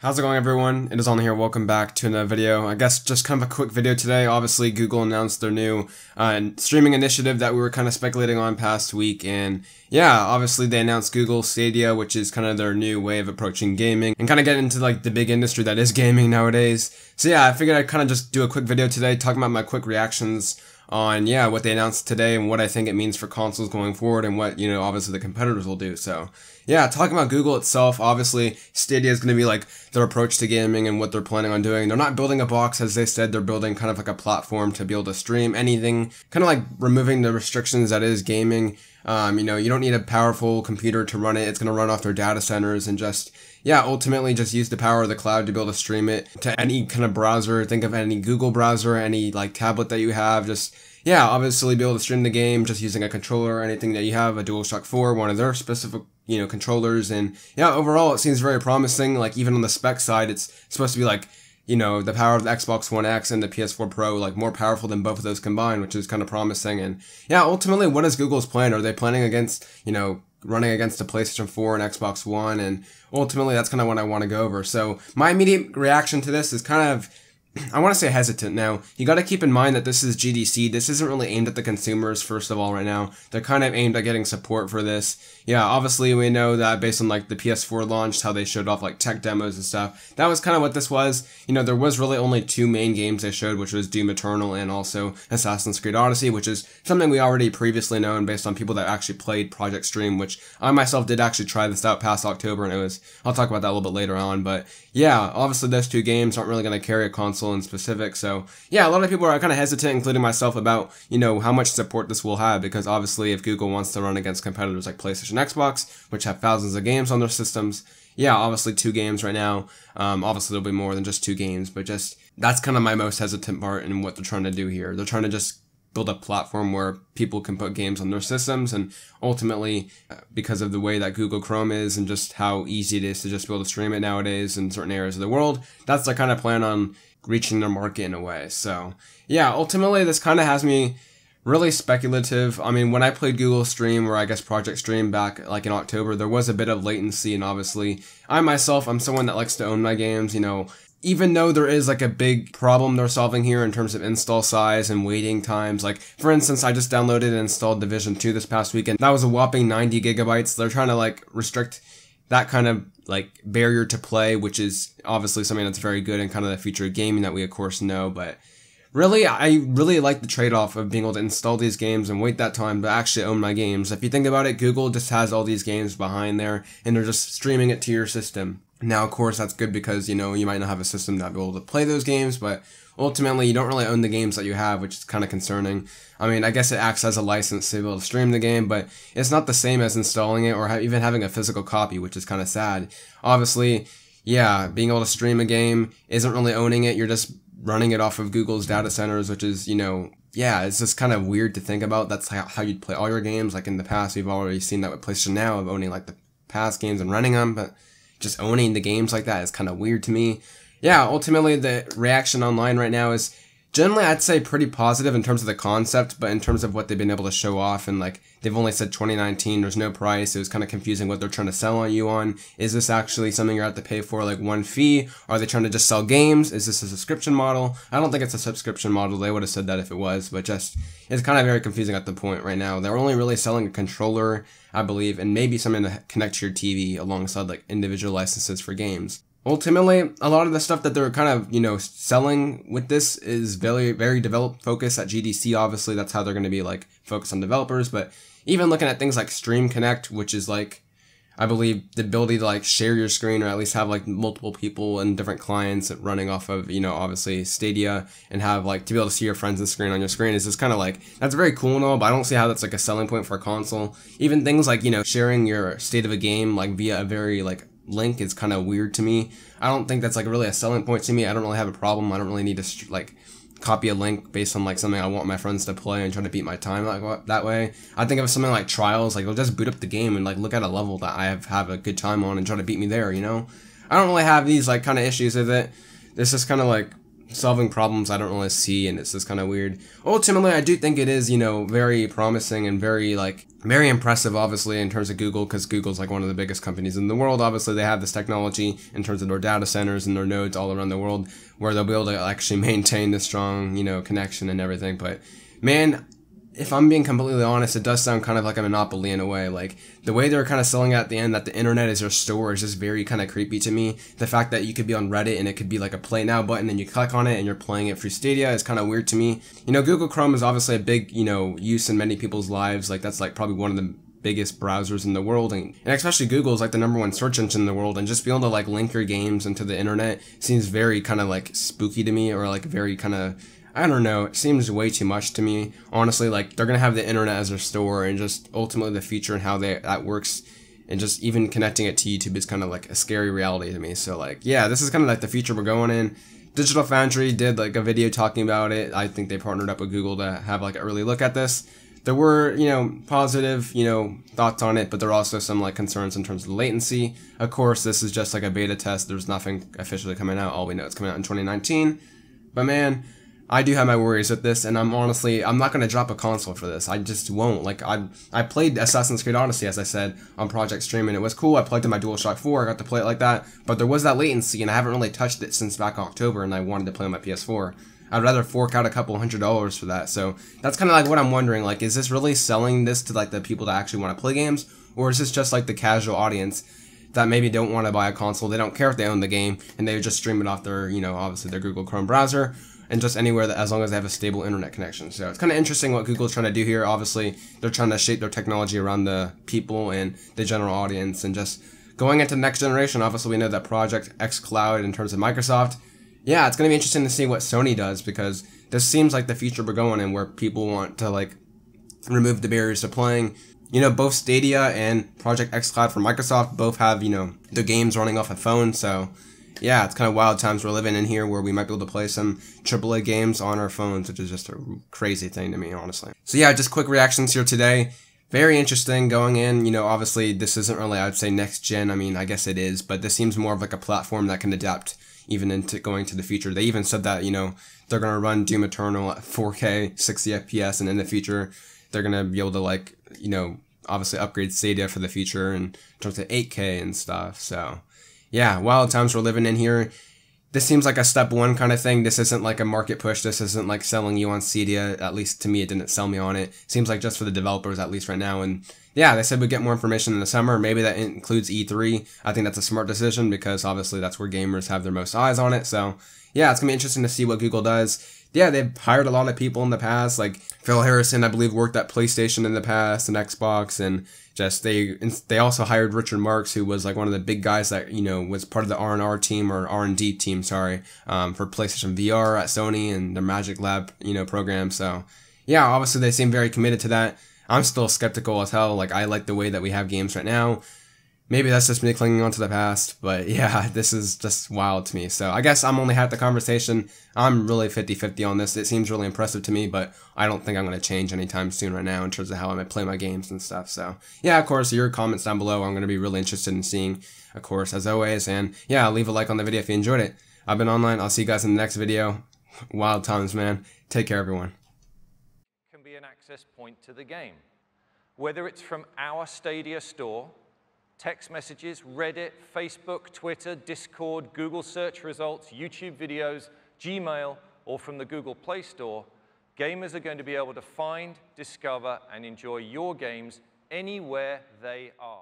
How's it going, everyone? It is On here. Welcome back to another video. I guess just kind of a quick video today. Obviously, Google announced their new streaming initiative that we were kind of speculating on past week, and yeah, obviously they announced Google Stadia, which is kind of their new way of approaching gaming and kind of get into like the big industry that is gaming nowadays. So yeah, I figured I'd kind of just do a quick video today talking about my quick reactions on what they announced today and what I think it means for consoles going forward and what, obviously the competitors will do. So yeah, talking about Google itself, obviously Stadia is going to be like their approach to gaming and what they're planning on doing. They're not building a box, as they said. They're building kind of like a platform to be able to stream anything, kind of like removing the restrictions that is gaming. You don't need a powerful computer to run it. It's going to run off their data centers and just, ultimately just use the power of the cloud to be able to stream it to any kind of browser. Think of any Google browser, any like tablet that you have. Just, obviously be able to stream the game just using a controller or anything that you have, a DualShock 4, one of their specific, controllers. And overall it seems very promising. Like even on the spec side, it's supposed to be like, the power of the Xbox One X and the PS4 Pro, like more powerful than both of those combined, which is kind of promising. And ultimately, what is Google's plan? Are they planning against, running against the PlayStation 4 and Xbox One? And ultimately, that's kind of what I want to go over. So my immediate reaction to this is kind of, I want to say hesitant. Now, you got to keep in mind that this is GDC. This isn't really aimed at the consumers, first of all, right now. They're kind of aimed at getting support for this. Yeah, obviously, we know that based on, like, the PS4 launch, how they showed off, like, tech demos and stuff. That was kind of what this was. There was really only two main games they showed, which was Doom Eternal and also Assassin's Creed Odyssey, which is something we already previously known based on people that actually played Project Stream, which I myself did actually try this out past October, and I'll talk about that a little bit later on. But, yeah, obviously, those two games aren't really going to carry a console in specific. So, yeah, a lot of people are kind of hesitant, including myself, about, how much support this will have, because obviously if Google wants to run against competitors like PlayStation, Xbox, which have thousands of games on their systems, obviously 2 games right now. Obviously there'll be more than just 2 games, but just that's kind of my most hesitant part in what they're trying to do here. They're trying to just build a platform where people can put games on their systems, and ultimately, because of the way that Google Chrome is and just how easy it is to just be able to stream it nowadays in certain areas of the world, that's their kind of plan on reaching their market in a way. So ultimately this kind of has me really speculative. I mean, when I played Google Stream, or I guess Project Stream back like in October, there was a bit of latency, and obviously I'm someone that likes to own my games, even though there is like a big problem they're solving here in terms of install size and waiting times. Like, for instance, I just downloaded and installed Division 2 this past weekend. That was a whopping 90 gigabytes. They're trying to like restrict that kind of like barrier to play, which is obviously something that's very good in kind of the future of gaming that we of course know. But really, I really like the trade-off of being able to install these games and wait that time to actually own my games. If you think about it, Google just has all these games behind there, and they're just streaming it to your system. Now, of course, that's good because, you might not have a system that will be able to play those games, but ultimately, you don't really own the games that you have, which is kind of concerning. I mean, I guess it acts as a license to be able to stream the game, but it's not the same as installing it or even having a physical copy, which is kind of sad. Obviously, being able to stream a game isn't really owning it. You're just running it off of Google's data centers, which is, it's just kind of weird to think about. That's how you'd play all your games. Like in the past, we've already seen that with PlayStation Now, of owning like the past games and running them, but just owning the games like that is kind of weird to me. Ultimately, the reaction online right now is generally, I'd say, pretty positive in terms of the concept, but in terms of what they've been able to show off, and like they've only said 2019, there's no price. It was kind of confusing what they're trying to sell on you on. Is this actually something you have to pay for, like one fee? Are they trying to just sell games? Is this a subscription model? I don't think it's a subscription model. They would have said that if it was, but just it's kind of very confusing at the point right now. They're only really selling a controller, I believe, and maybe something to connect to your TV alongside like individual licenses for games. Ultimately, a lot of the stuff that they're kind of, selling with this is very, very developed focus at GDC. Obviously, that's how they're going to be like focused on developers. But even looking at things like Stream Connect, which is like, I believe the ability to like share your screen or at least have like multiple people and different clients running off of, obviously Stadia, and have like to be able to see your friends' screen on your screen is just kind of like, that's very cool and all, but I don't see how that's like a selling point for a console. Even things like, sharing your state of a game like via a very like link is kind of weird to me. I don't think that's like really a selling point to me. I don't really have a problem. I don't really need to like copy a link based on like something I want my friends to play and try to beat my time like that way. I think of something like Trials, like they'll just boot up the game and like look at a level that I have a good time on and try to beat me there, I don't really have these like kind of issues with it. This is kind of like solving problems I don't really see, and it's just kind of weird. Ultimately, I do think it is, you know, very promising and very impressive, obviously, in terms of Google, because Google's like one of the biggest companies in the world. Obviously, they have this technology in terms of their data centers and their nodes all around the world, where they'll be able to actually maintain the strong, you know, connection and everything. But man, if I'm being completely honest, it does sound kind of like a monopoly in a way. Like, the way they're kind of selling at the end that the internet is your store is just very kind of creepy to me. The fact that you could be on Reddit and it could be like a play now button and you click on it and you're playing it through Stadia is kind of weird to me. You know, Google Chrome is obviously a big, you know, use in many people's lives. Like, that's like probably one of the biggest browsers in the world, and especially Google is like the #1 search engine in the world, and just being able to like link your games into the internet seems very kind of like spooky to me, or like very kind of, I don't know, it seems way too much to me. Honestly, like, they're gonna have the internet as their store, and just ultimately the future and how that works, and just even connecting it to YouTube is kind of like a scary reality to me. So like, yeah, this is kind of like the future we're going in. Digital Foundry did like a video talking about it. I think they partnered up with Google to have like an early look at this. There were, you know, positive, you know, thoughts on it, but there are also some like concerns in terms of the latency. Of course, this is just like a beta test. There's nothing officially coming out. All we know it's coming out in 2019. But man, I do have my worries with this, and I'm not going to drop a console for this. I just won't. Like, I played Assassin's Creed Odyssey, as I said, on Project Stream, and it was cool. I plugged in my DualShock 4, I got to play it like that, but there was that latency, and I haven't really touched it since back October, and I wanted to play on my PS4. I'd rather fork out a couple $100 for that, so that's kind of like what I'm wondering. Like, is this really selling this to like the people that actually want to play games, or is this just like the casual audience that maybe don't want to buy a console, they don't care if they own the game, and they just stream it off their, you know, obviously their Google Chrome browser, and just anywhere that, as long as they have a stable internet connection. So it's kind of interesting what Google's trying to do here. Obviously, they're trying to shape their technology around the people and the general audience, and just going into the next generation. Obviously, we know that Project X Cloud in terms of Microsoft. Yeah, it's going to be interesting to see what Sony does, because this seems like the future we're going in, where people want to like remove the barriers to playing. You know, both Stadia and Project X Cloud from Microsoft both have, you know, the games running off a phone. So yeah, it's kind of wild times we're living in here, where we might be able to play some AAA games on our phones, which is just a crazy thing to me, honestly. So yeah, just quick reactions here today. Very interesting going in. You know, obviously this isn't really, I would say, next gen. I mean, I guess it is, but this seems more of like a platform that can adapt even into going to the future. They even said that, you know, they're going to run Doom Eternal at 4K, 60 FPS, and in the future, they're going to be able to, like, you know, obviously upgrade Stadia for the future in terms of 8K and stuff. So yeah, wild times we're living in here. This seems like a step one kind of thing. This isn't like a market push. This isn't like selling you on Stadia. At least to me, it didn't sell me on it. Seems like just for the developers, at least right now. And yeah, they said we'd get more information in the summer. Maybe that includes E3. I think that's a smart decision, because obviously that's where gamers have their most eyes on it. So yeah, it's going to be interesting to see what Google does. Yeah, they've hired a lot of people in the past. Like Phil Harrison, I believe, worked at PlayStation in the past and Xbox, and just they also hired Richard Marks, who was like one of the big guys that, you know, was part of the R&R team, or R&D team, sorry, for PlayStation VR at Sony and their Magic Lab, you know, program. So yeah, obviously they seem very committed to that. I'm still skeptical as hell. Like, I like the way that we have games right now. Maybe that's just me clinging on to the past, but yeah, this is just wild to me. So I guess I'm only half the conversation. I'm really 50-50 on this. It seems really impressive to me, but I don't think I'm going to change anytime soon right now in terms of how I might play my games and stuff. So yeah, of course, your comments down below. I'm going to be really interested in seeing, of course, as always. And yeah, leave a like on the video if you enjoyed it. I've been Online. I'll see you guys in the next video. Wild times, man. Take care, everyone. Can be an access point to the game. Whether it's from our Stadia store, text messages, Reddit, Facebook, Twitter, Discord, Google search results, YouTube videos, Gmail, or from the Google Play Store, gamers are going to be able to find, discover, and enjoy your games anywhere they are.